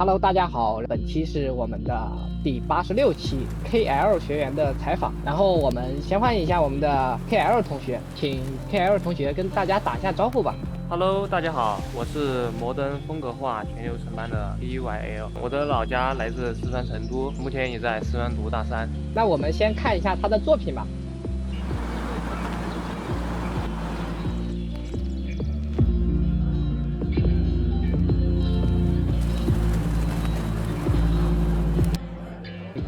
Hello，大家好，本期是我们的第86期 KL 学员的采访。然后我们先欢迎一下我们的 KL 同学，请 KL 同学跟大家打一下招呼吧。Hello，大家好，我是摩登风格化全流程班的 PYL，我的老家来自四川成都，目前也在四川读大三。那我们先看一下他的作品吧。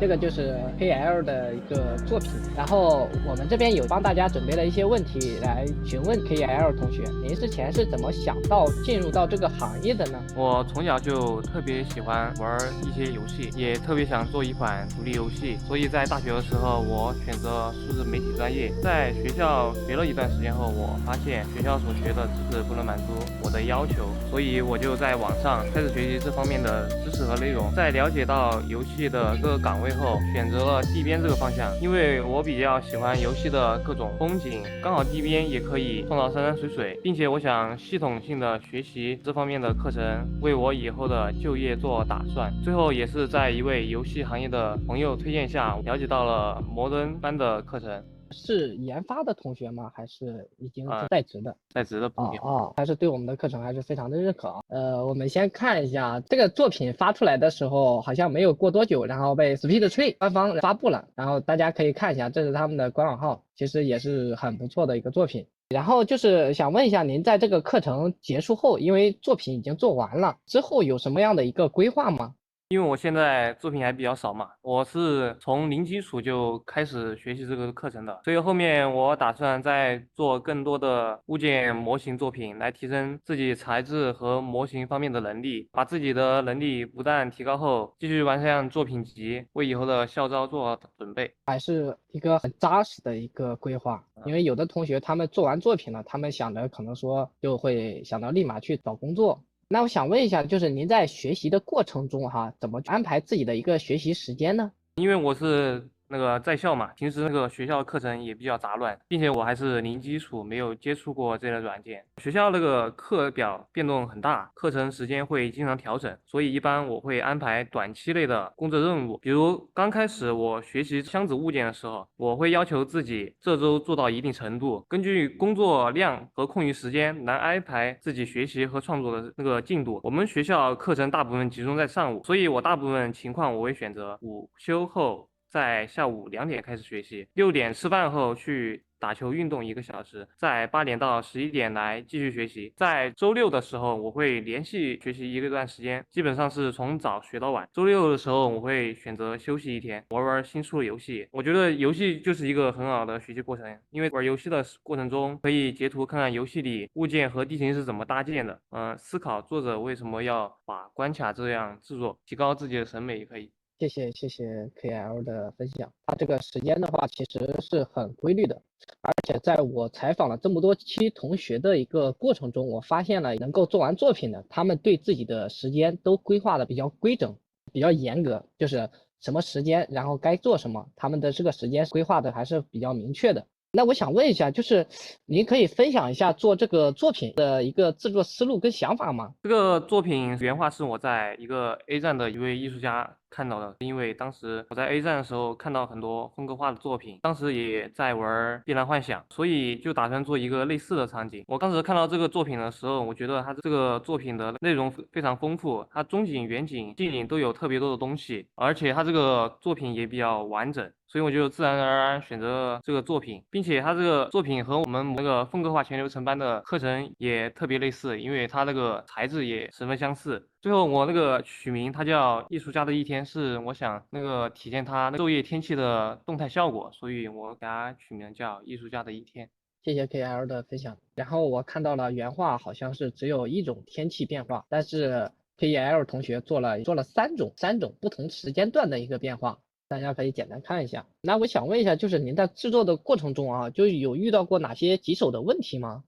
这个就是 KL 的一个作品，然后我们这边有帮大家准备了一些问题来询问 KL 同学，您之前是怎么想到进入到这个行业的呢？我从小就特别喜欢玩一些游戏，也特别想做一款独立游戏，所以在大学的时候，我选择数字媒体专业。在学校学了一段时间后，我发现学校所学的知识不能满足我的要求，所以我就在网上开始学习这方面的知识和内容。在了解到游戏的各个岗位后，选择了地编这个方向，因为我比较喜欢游戏的各种风景，刚好地编也可以碰到山山水水，并且我想系统性的学习这方面的课程，为我以后的就业做打算。最后也是在一位游戏行业的朋友推荐下，了解到了摩登班的课程。是研发的同学吗？还是已经是呃，在职的？在职的朋友。还是对我们的课程还是非常的认可啊。我们先看一下这个作品发出来的时候，好像没有过多久，然后被 Speed Tree 官方发布了，然后大家可以看一下，这是他们的官网号，其实也是很不错的一个作品。然后就是想问一下，您在这个课程结束后，因为作品已经做完了，之后有什么样的一个规划吗？因为我现在作品还比较少嘛，我是从零基础就开始学习这个课程的，所以后面我打算再做更多的物件模型作品，来提升自己材质和模型方面的能力，把自己的能力不断提高后，继续完善作品集，为以后的校招做准备。还是一个很扎实的一个规划，因为有的同学他们做完作品了，他们想着可能说就会想到立马去找工作。那我想问一下，就是您在学习的过程中哈，怎么安排自己的一个学习时间呢？因为我是那个在校嘛，平时那个学校课程也比较杂乱，并且我还是零基础，没有接触过这类软件。学校那个课表变动很大，课程时间会经常调整，所以一般我会安排短期内的工作任务。比如刚开始我学习箱子物件的时候，我会要求自己这周做到一定程度，根据工作量和空余时间来安排自己学习和创作的那个进度。我们学校课程大部分集中在上午，所以我大部分情况我会选择午休后，在下午2点开始学习，6点吃饭后去打球运动1个小时，在8点到11点来继续学习。在周六的时候，我会连续学习一段时间，基本上是从早学到晚。周六的时候，我会选择休息一天，玩玩新出的游戏。我觉得游戏就是一个很好的学习过程，因为玩游戏的过程中可以截图看看游戏里物件和地形是怎么搭建的，思考作者为什么要把关卡这样制作，提高自己的审美也可以。谢谢 KL 的分享。他这个时间的话，其实是很规律的，而且在我采访了这么多期同学的一个过程中，我发现了能够做完作品的，他们对自己的时间都规划的比较规整，比较严格，就是什么时间，然后该做什么，他们的这个时间规划的还是比较明确的。那我想问一下，就是您可以分享一下做这个作品的一个制作思路跟想法吗？这个作品原画是我在一个 A 站的一位艺术家看到的，因为当时我在 A 站的时候看到很多风格化的作品，当时也在玩《碧蓝幻想》，所以就打算做一个类似的场景。我当时看到这个作品的时候，我觉得它这个作品的内容非常丰富，它中景、远景、近景都有特别多的东西，而且它这个作品也比较完整。所以我就自然而然选择了这个作品，并且它这个作品和我们那个风格化全流程班的课程也特别类似，因为它那个材质也十分相似。最后我那个取名它叫艺术家的一天，是我想那个体现它昼夜天气的动态效果，所以我给它取名叫艺术家的一天。谢谢 KL 的分享。然后我看到了原画好像是只有一种天气变化，但是 KL 同学做了三种不同时间段的一个变化，大家可以简单看一下。那我想问一下，就是您在制作的过程中啊，就有遇到过哪些棘手的问题吗？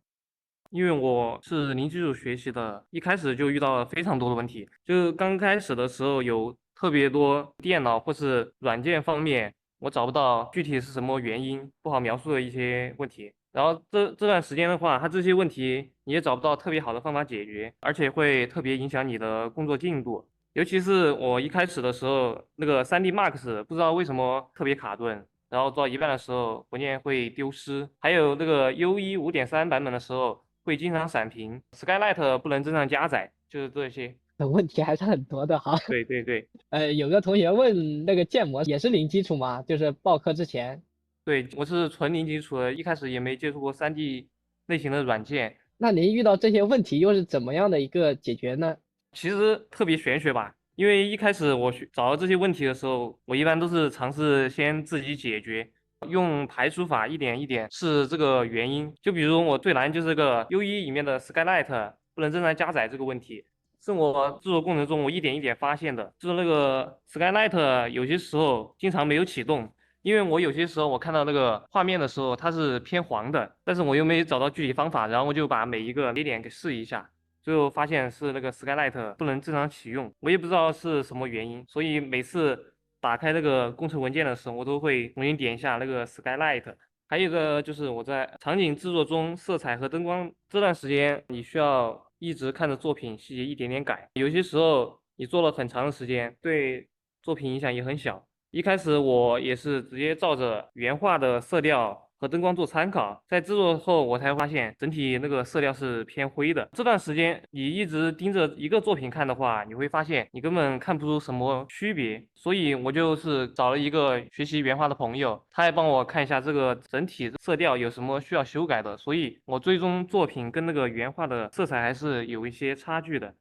因为我是零基础学习的，一开始就遇到了非常多的问题。就是刚开始的时候有特别多电脑或是软件方面，我找不到具体是什么原因，不好描述的一些问题。然后这段时间的话，它这些问题你也找不到特别好的方法解决，而且会特别影响你的工作进度。尤其是我一开始的时候，那个 3D Max 不知道为什么特别卡顿，然后做到一半的时候文件会丢失，还有那个 U1 5.3版本的时候会经常闪屏，Skylight 不能正常加载，就是这些。问题还是很多的哈。对对对有个同学问那个建模也是零基础吗？就是报课之前。对，我是纯零基础的，一开始也没接触过3D 类型的软件，那您遇到这些问题又是怎么样的一个解决呢？其实特别玄学吧。因为一开始我找到这些问题的时候，我一般都是尝试先自己解决，用排除法一点一点是这个原因。就比如我最难就是这个 U1 里面的 Skylight 不能正常加载这个问题，是我制作过程中我一点一点发现的。就是那个 Skylight 有些时候经常没有启动，因为我有些时候我看到那个画面的时候它是偏黄的，但是我又没找到具体方法，然后我就把每一个节点给试一下。最后发现是那个 Skylight 不能正常启用，我也不知道是什么原因，所以每次打开那个工程文件的时候，我都会重新点一下那个 Skylight。还有一个就是我在场景制作中，色彩和灯光这段时间，你需要一直看着作品细节一点点改，有些时候你做了很长的时间，对作品影响也很小。一开始我也是直接照着原画的色调和灯光做参考，在制作后我才发现整体那个色调是偏灰的。这段时间你一直盯着一个作品看的话，你会发现你根本看不出什么区别。所以我就是找了一个学习原画的朋友，他还帮我看一下这个整体色调有什么需要修改的，所以我最终作品跟那个原画的色彩还是有一些差距的。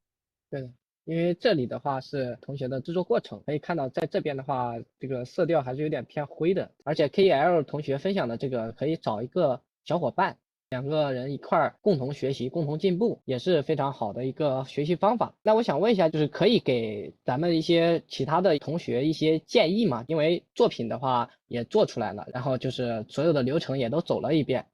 对的，因为这里的话是同学的制作过程，可以看到在这边的话，这个色调还是有点偏灰的，而且 KL 同学分享的这个可以找一个小伙伴，两个人一块儿共同学习、共同进步，也是非常好的一个学习方法。那我想问一下，就是可以给咱们一些其他的同学一些建议吗？因为作品的话也做出来了，然后就是所有的流程也都走了一遍。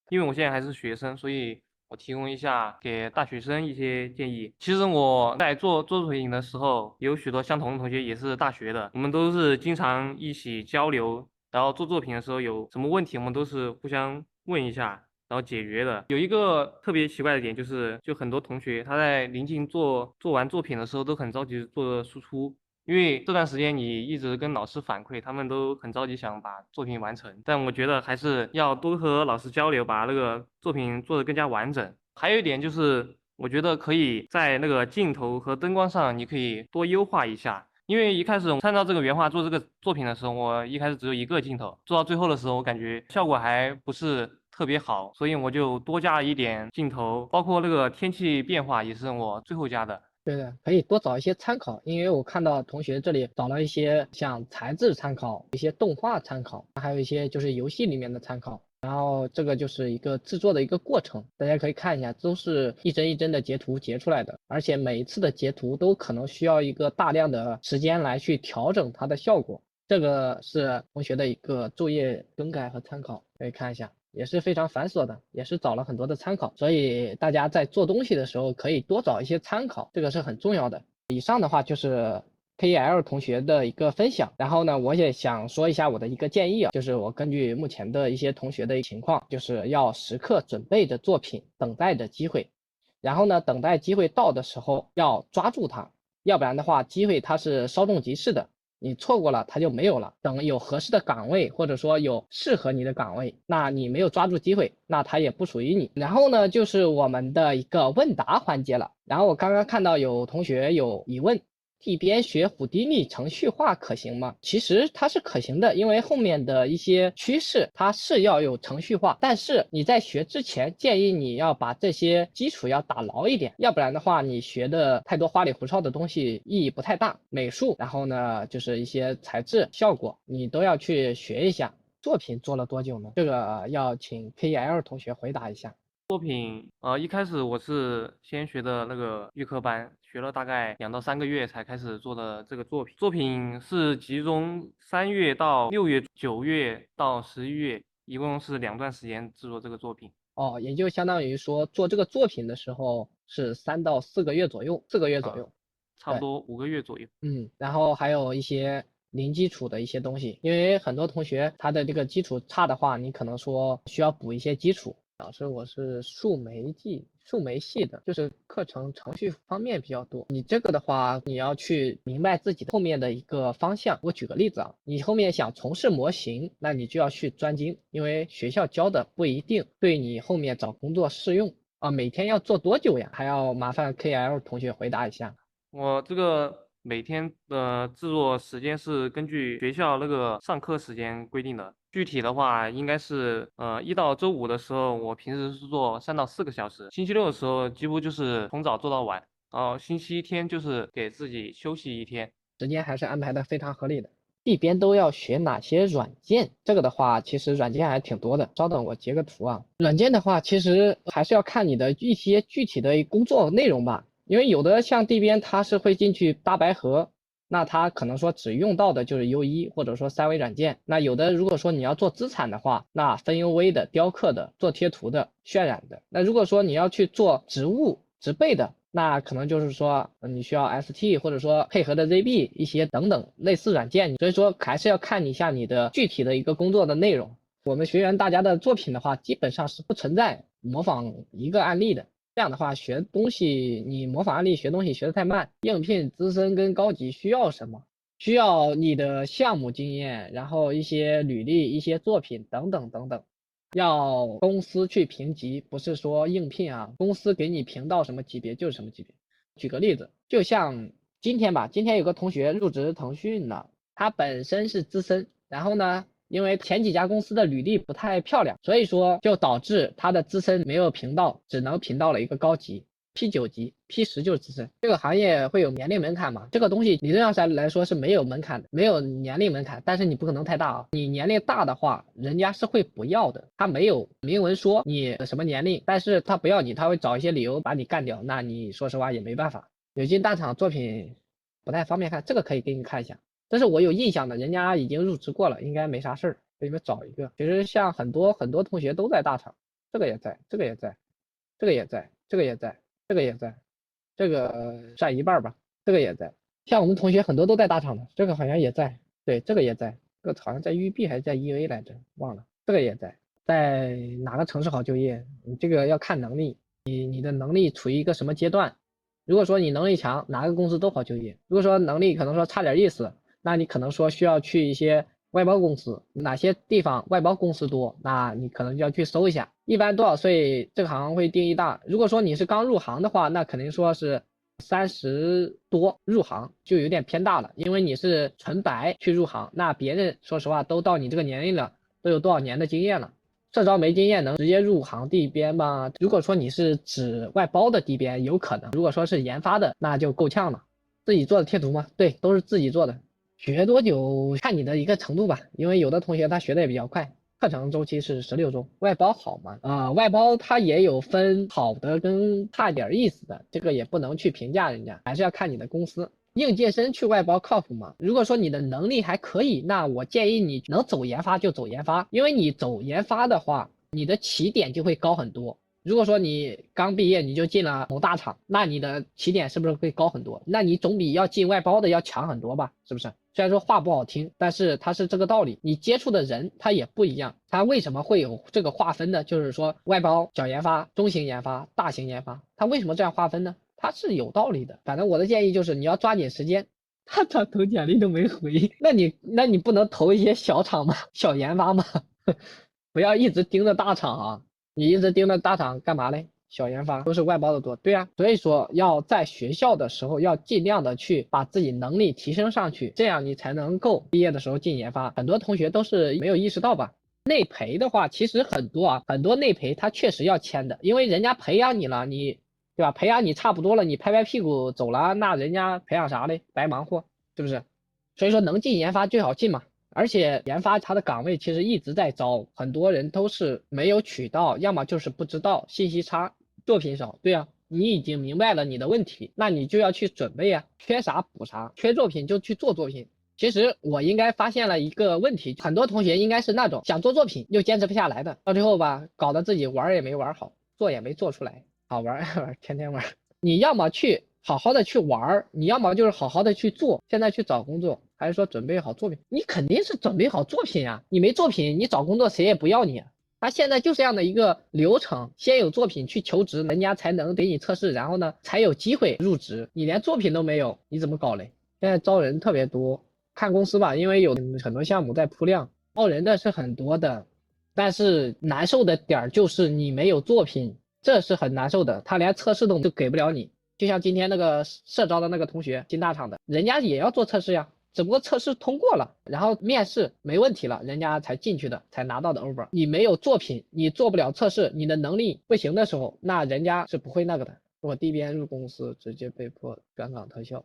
因为我现在还是学生，所以我提供一下给大学生一些建议。其实我在做作品的时候，有许多相同的同学也是大学的，我们都是经常一起交流，然后做作品的时候有什么问题，我们都是互相问一下，然后解决的。有一个特别奇怪的点就是，就很多同学他在临近做完作品的时候都很着急做输出，因为这段时间你一直跟老师反馈，他们都很着急想把作品完成。但我觉得还是要多和老师交流，把那个作品做得更加完整。还有一点就是，我觉得可以在那个镜头和灯光上，你可以多优化一下。因为一开始我参照这个原画做这个作品的时候，我一开始只有一个镜头，做到最后的时候，我感觉效果还不是特别好，所以我就多加了一点镜头，包括那个天气变化也是我最后加的。对的，可以多找一些参考，因为我看到同学这里找了一些像材质参考、一些动画参考，还有一些就是游戏里面的参考。然后这个就是一个制作的一个过程，大家可以看一下，都是一帧一帧的截图截出来的，而且每一次的截图都可能需要一个大量的时间来去调整它的效果。这个是同学的一个作业更改和参考，可以看一下。也是非常繁琐的，也是找了很多的参考，所以大家在做东西的时候可以多找一些参考，这个是很重要的。以上的话就是 KL 同学的一个分享，然后呢，我也想说一下我的一个建议啊，就是我根据目前的一些同学的情况，就是要时刻准备着作品，等待着机会，然后呢，等待机会到的时候要抓住它，要不然的话，机会它是稍纵即逝的。你错过了，它就没有了。等有合适的岗位，或者说有适合你的岗位，那你没有抓住机会，那它也不属于你。然后呢，就是我们的一个问答环节了。然后我刚刚看到有同学有疑问，一边学虎迪尼程序化可行吗？其实它是可行的，因为后面的一些趋势它是要有程序化，但是你在学之前，建议你要把这些基础要打牢一点，要不然的话，你学的太多花里胡哨的东西意义不太大。美术，然后呢就是一些材质、效果，你都要去学一下。作品做了多久呢？这个要请 KL 同学回答一下。一开始我是先学的那个预科班，学了大概2到3个月才开始做的这个作品。作品是集中3月到6月、9月到11月，一共是2段时间制作这个作品，哦，也就相当于说做这个作品的时候是3到4个月左右，4个月左啊，右。对。差不多5个月左右。然后还有一些零基础的一些东西，因为很多同学他的这个基础差的话，你可能说需要补一些基础，老师我是数媒系的，就是课程程序方面比较多。你这个的话，你要去明白自己后面的一个方向。我举个例子啊，你后面想从事模型，那你就要去专精，因为学校教的不一定对你后面找工作适用啊。每天要做多久呀？还要麻烦 KL 同学回答一下。我这个每天的制作时间是根据学校那个上课时间规定的。具体的话，应该是一到周五的时候，我平时是做3到4个小时，星期六的时候几乎就是从早做到晚，然后星期天就是给自己休息一天。时间还是安排的非常合理的。这边都要学哪些软件？这个的话，其实软件还挺多的。稍等，我截个图啊。软件的话，其实还是要看你的一些具体的工作内容吧。因为有的像这边它是会进去大白盒，那它可能说只用到的就是 U1或者说3维软件。那有的如果说你要做资产的话，那分 UV 的、雕刻的、做贴图的、渲染的。那如果说你要去做植物植被的，那可能就是说你需要 ST 或者说配合的 ZB 一些等等类似软件。所以说还是要看一下你的具体的一个工作的内容。我们学员大家的作品的话，基本上是不存在模仿一个案例的。这样的话，学东西你模仿案例学东西学得太慢。应聘资深跟高级需要什么？需要你的项目经验，然后一些履历、一些作品等等等等。要公司去评级，不是说应聘啊，公司给你评到什么级别就是什么级别。举个例子，就像今天吧，今天有个同学入职腾讯了，他本身是资深，然后呢，因为前几家公司的履历不太漂亮，所以说就导致他的资深没有评到，只能评到了一个高级。P9级，P10就是资深。这个行业会有年龄门槛嘛？这个东西理论上来说是没有门槛的，没有年龄门槛，但是你不可能太大啊。你年龄大的话，人家是会不要的。他没有明文说你什么年龄，但是他不要你，他会找一些理由把你干掉。那你说实话也没办法。有进大厂作品不太方便看，这个可以给你看一下。这是我有印象的，人家已经入职过了，应该没啥事儿，给你们找一个。其实像很多同学都在大厂，这个也在，这个也在，这个也在，这个也在。这个也在，这个占一半吧，这个也在。像我们同学很多都在大厂的，这个好像也在，对，这个也在，这个好像在育碧还是在 EV 来着，忘了。这个也在哪个城市好就业？你这个要看能力，你的能力处于一个什么阶段？如果说你能力强，哪个公司都好就业。如果说能力可能说差点意思，那你可能说需要去一些外包公司，哪些地方外包公司多，那你可能就要去搜一下。一般多少岁这个行会定义大？如果说你是刚入行的话，那肯定说是30多入行就有点偏大了，因为你是纯白去入行，那别人说实话都到你这个年龄了，都有多少年的经验了。这招没经验能直接入行地编吗？如果说你是指外包的地编，有可能；如果说是研发的，那就够呛了。自己做的贴图吗？对，都是自己做的。学多久看你的一个程度吧，因为有的同学他学的也比较快，课程周期是16周。外包好吗？外包它也有分好的跟差一点意思的，这个也不能去评价人家，还是要看你的公司。应届生去外包靠谱吗？如果说你的能力还可以，那我建议你能走研发就走研发，因为你走研发的话，你的起点就会高很多。如果说你刚毕业你就进了某大厂，那你的起点是不是会高很多？那你总比要进外包的要强很多吧？是不是？虽然说话不好听，但是它是这个道理。你接触的人他也不一样，他为什么会有这个划分呢？就是说外包、小研发、中型研发、大型研发，他为什么这样划分呢？它是有道理的。反正我的建议就是你要抓紧时间。他投简历都没回，那你不能投一些小厂吗？小研发吗？不要一直盯着大厂啊！你一直盯着大厂干嘛嘞？小研发都是外包的多，对啊，所以说要在学校的时候要尽量的去把自己能力提升上去，这样你才能够毕业的时候进研发。很多同学都是没有意识到吧？内培的话，其实很多啊，很多内培他确实要签的，因为人家培养你了，你对吧？培养你差不多了，你拍拍屁股走了，那人家培养啥嘞？白忙活，是不是？所以说能进研发最好进嘛。而且研发它的岗位其实一直在招，很多人都是没有取到，要么就是不知道，信息差，作品少。对啊，你已经明白了你的问题，那你就要去准备啊，缺啥补啥，缺作品就去做作品。其实我应该发现了一个问题，很多同学应该是那种想做作品又坚持不下来的，到最后吧，搞得自己玩也没玩好，做也没做出来，好玩玩，天天玩。你要么去好好的去玩，你要么就是好好的去做。现在去找工作，还是说准备好作品？你肯定是准备好作品呀，你没作品，你找工作谁也不要你啊。他现在就这样的一个流程，先有作品去求职，人家才能给你测试，然后呢才有机会入职。你连作品都没有，你怎么搞嘞？现在招人特别多，看公司吧，因为有很多项目在铺量，招人的是很多的，但是难受的点儿就是你没有作品，这是很难受的，他连测试都给不了你。就像今天那个社招的那个同学，金大厂的，人家也要做测试呀。只不过测试通过了，然后面试没问题了，人家才进去的，才拿到的 offer。你没有作品，你做不了测试，你的能力不行的时候，那人家是不会那个的。我第一边入公司，直接被迫转岗特效。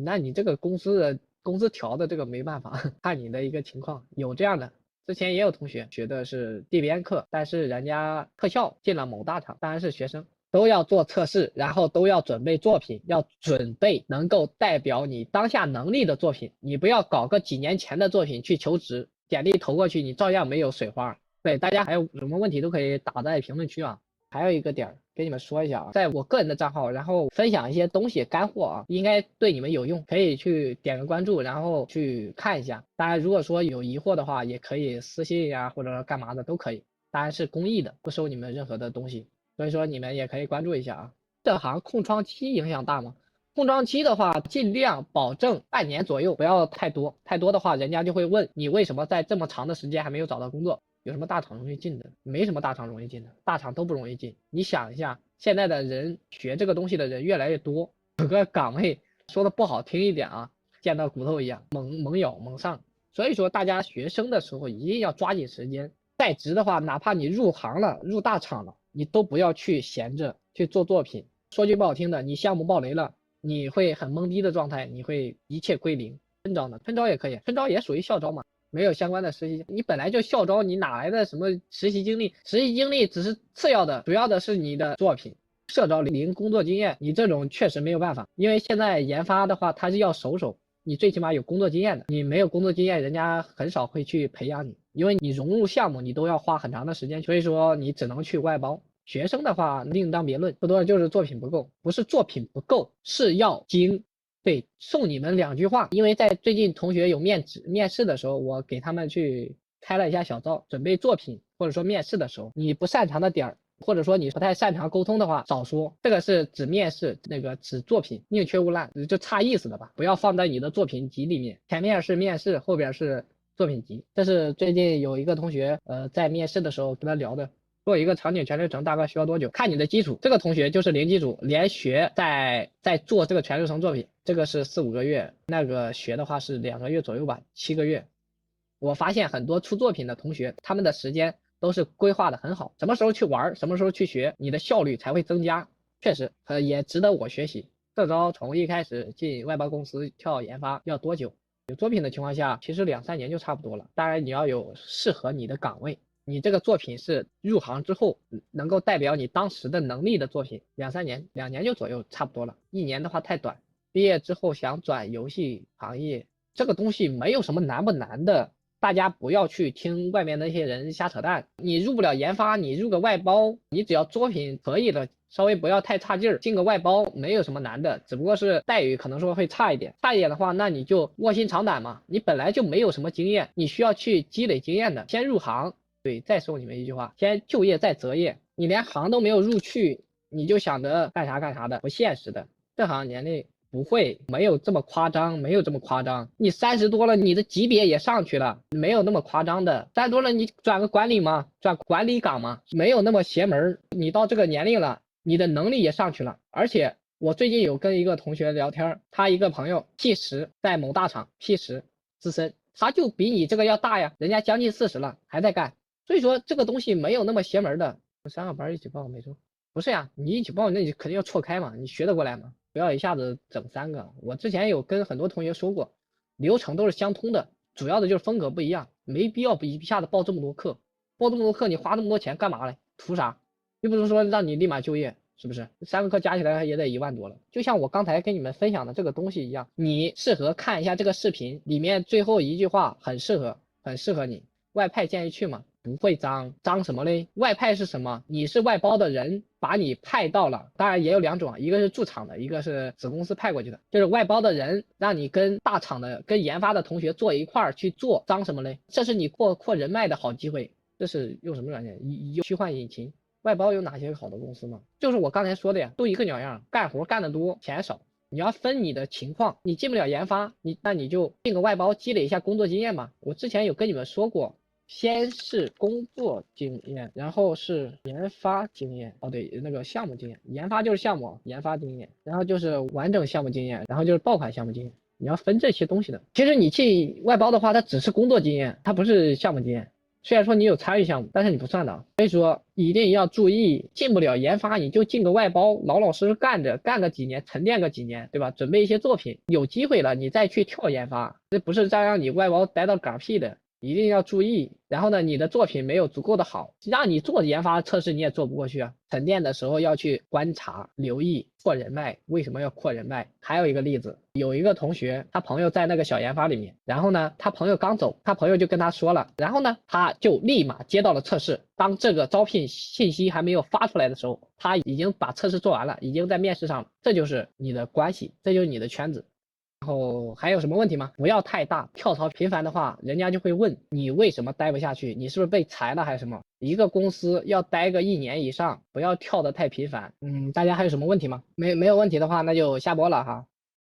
那你这个公司的工资调的这个没办法，看你的一个情况，有这样的。之前也有同学学的是地编课，但是人家特效进了某大厂，当然是学生。都要做测试，然后都要准备作品，要准备能够代表你当下能力的作品。你不要搞个几年前的作品去求职，简历投过去，你照样没有水花。对，大家还有什么问题都可以打在评论区啊。还有一个点跟你们说一下啊，在我个人的账号，然后分享一些东西干货啊，应该对你们有用，可以去点个关注，然后去看一下。当然，如果说有疑惑的话，也可以私信呀，或者干嘛的都可以。当然是公益的，不收你们任何的东西。所以说你们也可以关注一下啊。这行空窗期影响大吗？空窗期的话，尽量保证半年左右，不要太多。太多的话，人家就会问你为什么在这么长的时间还没有找到工作？有什么大厂容易进的？没什么大厂容易进的，大厂都不容易进。你想一下，现在的人学这个东西的人越来越多，有个岗位说的不好听一点啊，见到骨头一样，猛咬猛上。所以说大家学生的时候一定要抓紧时间。在职的话，哪怕你入行了，入大厂了，你都不要去闲着去做作品。说句不好听的，你项目爆雷了，你会很懵逼的状态，你会一切归零。春招呢？春招也可以，春招也属于校招嘛，没有相关的实习，你本来就校招，你哪来的什么实习经历？实习经历只是次要的，主要的是你的作品。社招零工作经验，你这种确实没有办法，因为现在研发的话，它是要手，你最起码有工作经验的，你没有工作经验，人家很少会去培养你。因为你融入项目，你都要花很长的时间，所以说你只能去外包。学生的话另当别论，不多就是作品不够，不是作品不够，是要精。对，送你们2句话，因为在最近同学有面试的时候，我给他们去开了一下小灶，准备作品或者说面试的时候，你不擅长的点儿，或者说你不太擅长沟通的话，少说。这个是指面试，那个指作品，宁缺毋滥，就差意思的吧，不要放在你的作品集里面。前面是面试，后边是作品集。这是最近有一个同学在面试的时候跟他聊的，做一个场景全流程大概需要多久？看你的基础。这个同学就是零基础，连学在做这个全流程作品，这个是4、5个月，那个学的话是2个月左右吧，7个月。我发现很多出作品的同学，他们的时间都是规划的很好，什么时候去玩，什么时候去学，你的效率才会增加。确实，也值得我学习。社招从一开始进外包公司跳研发要多久？有作品的情况下，其实2、3年就差不多了。当然你要有适合你的岗位，你这个作品是入行之后能够代表你当时的能力的作品，2、3年，2年就左右差不多了。1年的话太短。毕业之后想转游戏行业，这个东西没有什么难不难的，大家不要去听外面那些人瞎扯淡。你入不了研发，你入个外包，你只要作品可以了，稍微不要太差劲儿，进个外包没有什么难的，只不过是待遇可能说会差一点。差一点的话，那你就卧薪尝胆嘛，你本来就没有什么经验，你需要去积累经验的，先入行。对，再说你们一句话，先就业再择业，你连行都没有入去，你就想着干啥干啥的，不现实的。这行年龄不会，没有这么夸张，没有这么夸张。你30多了，你的级别也上去了，没有那么夸张的。30多了，你转个管理嘛，转管理岗嘛，没有那么邪门。你到这个年龄了，你的能力也上去了。而且我最近有跟一个同学聊天，他一个朋友 P10在某大厂 P10资深，他就比你这个要大呀，人家将近40了还在干。所以说这个东西没有那么邪门的。3个班一起报没错，不是呀，你一起报那你肯定要错开嘛，你学得过来吗？不要一下子整3个。我之前有跟很多同学说过，流程都是相通的，主要的就是风格不一样，没必要一下子报这么多课，报这么多课你花那么多钱干嘛嘞？图啥？又不是说让你立马就业，是不是？3个课加起来也得1万多了。就像我刚才跟你们分享的这个东西一样，你适合看一下这个视频里面最后一句话，很适合你。外派建议去吗？不会脏什么嘞？外派是什么？你是外包的人，把你派到了，当然也有2种，一个是驻厂的，一个是子公司派过去的。就是外包的人让你跟大厂的、跟研发的同学坐一块儿去做，脏什么嘞？这是你扩人脉的好机会。这是用什么软件？用虚幻引擎。外包有哪些好的公司吗？就是我刚才说的呀，都一个鸟样，干活干得多，钱少。你要分你的情况，你进不了研发，那你就进个外包，积累一下工作经验嘛。我之前有跟你们说过，先是工作经验，然后是研发经验。哦，对，那个项目经验，研发就是项目研发经验，然后就是完整项目经验，然后就是爆款项目经验。你要分这些东西的。其实你进外包的话，它只是工作经验，它不是项目经验。虽然说你有参与项目，但是你不算的。所以说一定要注意，进不了研发你就进个外包，老老实实干着，干个几年，沉淀个几年，对吧？准备一些作品，有机会了你再去跳研发，这不是再让你外包待到嗝屁的。一定要注意，然后呢，你的作品没有足够的好，让你做研发测试你也做不过去啊。沉淀的时候要去观察、留意、扩人脉。为什么要扩人脉？还有一个例子，有一个同学，他朋友在那个小研发里面，然后呢，他朋友刚走，他朋友就跟他说了，然后呢，他就立马接到了测试。当这个招聘信息还没有发出来的时候，他已经把测试做完了，已经在面试上了。这就是你的关系，这就是你的圈子。然后还有什么问题吗？不要太大，跳槽频繁的话，人家就会问你为什么待不下去，你是不是被裁了还是什么？一个公司要待个1年以上，不要跳得太频繁。大家还有什么问题吗？没有问题的话，那就下播了哈。